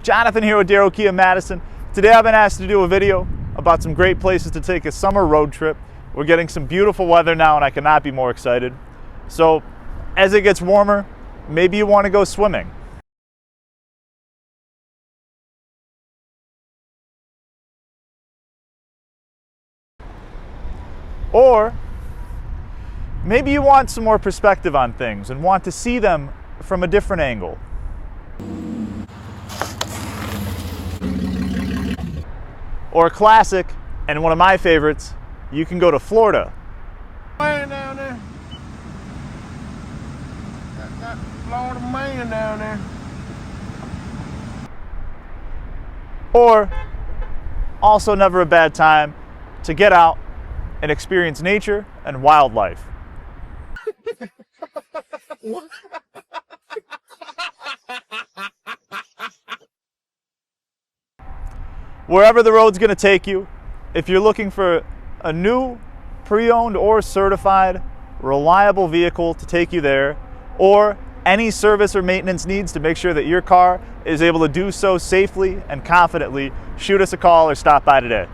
Jonathan here with Darrow Kia Madison. Today I've been asked to do a video about some great places to take a summer road trip. We're getting some beautiful weather now and I cannot be more excited. So as it gets warmer, maybe you want to go swimming. Or maybe you want some more perspective on things and want to see them from a different angle. Or a classic, and one of my favorites, you can go to Florida. Man down there. Got Florida man down there. Or, also never a bad time to get out and experience nature and wildlife. Wherever the road's going to take you, if you're looking for a new, pre-owned or certified, reliable vehicle to take you there, or any service or maintenance needs to make sure that your car is able to do so safely and confidently, shoot us a call or stop by today.